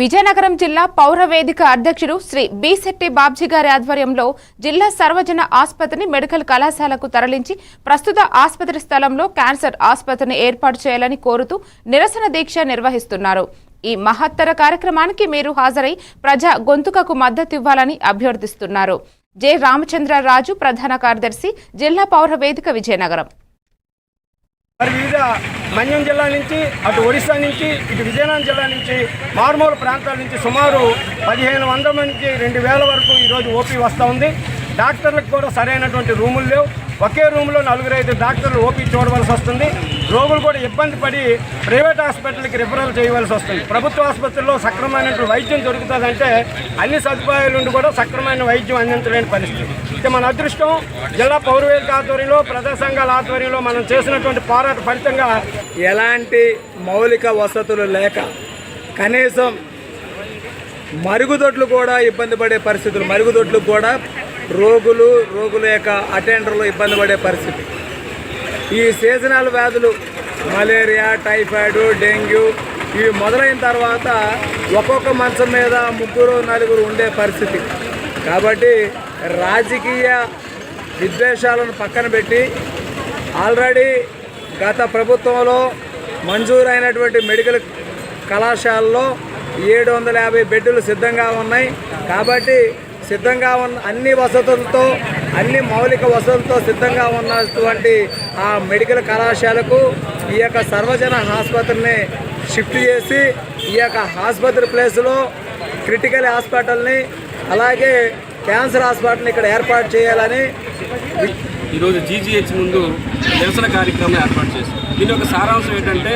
విజయనగరం జిల్లా పౌరవేదిక అధ్యక్షుడు శ్రీ బి శెట్టి బాబ్జీ గారి ఆధ్వర్యంలో జిల్లా సర్వజన ఆసుపత్రిని మెడికల్ కళాశాలకు తరలించి ప్రస్తుత ఆసుపత్రి స్థలంలో క్యాన్సర్ ఆసుపత్రిని ఏర్పాటు చేయాలని కోరుతూ నిరసన దీక్ష నిర్వహిస్తున్నారు. ఈ మహత్తర కార్యక్రమానికి మీరు హాజరై ప్రజా గొంతుకకు మద్దతు ఇవ్వాలని అభ్యర్థిస్తున్నారు. జె రామచంద్రరాజు, ప్రధాన కార్యదర్శి, జిల్లా పౌరవేదిక, విజయనగరం. వివిధ మన్యం జిల్లా నుంచి, అటు ఒడిశా నుంచి, ఇటు విజయనగరం జిల్లా నుంచి, మారుమూల ప్రాంతాల నుంచి సుమారు 1500 నుంచి 2000 వరకు ఈరోజు ఓపీ వస్తూ ఉంది. డాక్టర్లకు కూడా సరైనటువంటి రూములు లేవు. ఒకే రూమ్లో 4-5 డాక్టర్లు ఓపీ చూడవలసి వస్తుంది. రోగులు కూడా ఇబ్బంది పడి ప్రైవేట్ హాస్పిటల్కి రిఫరల్ చేయవలసి వస్తుంది. ప్రభుత్వ ఆసుపత్రుల్లో సక్రమైనటువంటి వైద్యం దొరుకుతుందంటే అన్ని సదుపాయాలు ఉండి కూడా సక్రమైన వైద్యం అందించలేని పరిస్థితి. ఇక మన అదృష్టం జిల్లా పౌరవేదిక ఆధ్వర్యంలో, ప్రజా సంఘాల ఆధ్వర్యంలో మనం చేసినటువంటి పోరాట ఫలితంగా ఎలాంటి మౌలిక వసతులు లేక కనీసం మరుగుదొడ్లు కూడా ఇబ్బంది పడే పరిస్థితులు, మరుగుదొడ్లు కూడా రోగుల యొక్క అటెండర్లు ఇబ్బంది పడే పరిస్థితి. ఈ సీజనల్ వ్యాధులు మలేరియా, టైఫాయిడ్, డెంగ్యూ ఇవి మొదలైన తర్వాత ఒక్కొక్క మంచం మీద 3-4 ఉండే పరిస్థితి. కాబట్టి రాజకీయ విద్వేషాలను పక్కన పెట్టి ఆల్రెడీ గత ప్రభుత్వంలో మంజూరైనటువంటి మెడికల్ కళాశాలలో 750 బెడ్లు సిద్ధంగా ఉన్నాయి. కాబట్టి సిద్ధంగా ఉన్న అన్ని వసతులతో, అన్ని మౌలిక వసతులతో సిద్ధంగా ఉన్నటువంటి ఆ మెడికల్ కళాశాలకు ఈ యొక్క సర్వజన ఆసుపత్రిని షిఫ్ట్ చేసి ఈ యొక్క ఆసుపత్రి ప్లేస్లో క్రిటికల్ హాస్పిటల్ని, అలాగే క్యాన్సర్ హాస్పిటల్ని ఇక్కడ ఏర్పాటు చేయాలని ఈరోజు జీజీహెచ్ ముందు నిరసన కార్యక్రమం ఏర్పాటు చేశారు. దీని యొక్క సారాంశం ఏంటంటే,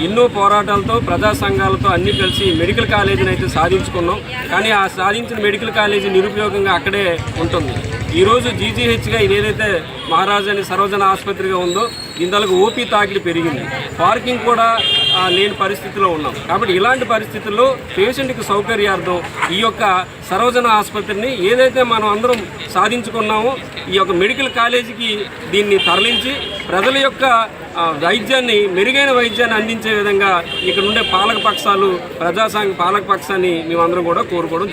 ఎన్నో పోరాటాలతో, ప్రజా సంఘాలతో అన్నీ కలిసి మెడికల్ కాలేజీని అయితే సాధించుకున్నాం. కానీ ఆ సాధించిన మెడికల్ కాలేజీ నిరుపయోగంగా అక్కడే ఉంటుంది. ఈరోజు జీజీహెచ్గా ఇదేదైతే మహారాజాని సర్వజన ఆసుపత్రిగా ఉందో ఇందులో ఓపీ తాకిడి పెరిగింది. పార్కింగ్ కూడా లేని పరిస్థితిలో ఉన్నాం. కాబట్టి ఇలాంటి పరిస్థితుల్లో పేషెంట్కి సౌకర్యార్థం ఈ యొక్క సర్వజన ఆసుపత్రిని ఏదైతే మనం అందరం సాధించుకున్నామో ఈ యొక్క మెడికల్ కాలేజీకి దీన్ని తరలించి ప్రజల యొక్క వైద్యాన్ని, మెరుగైన వైద్యాన్ని అందించే విధంగా ఇక్కడ ఉండే పాలకపక్షాలు, ప్రజాసంఘ పాలకపక్షాన్ని మేమందరం కూడా కోరుకోవడం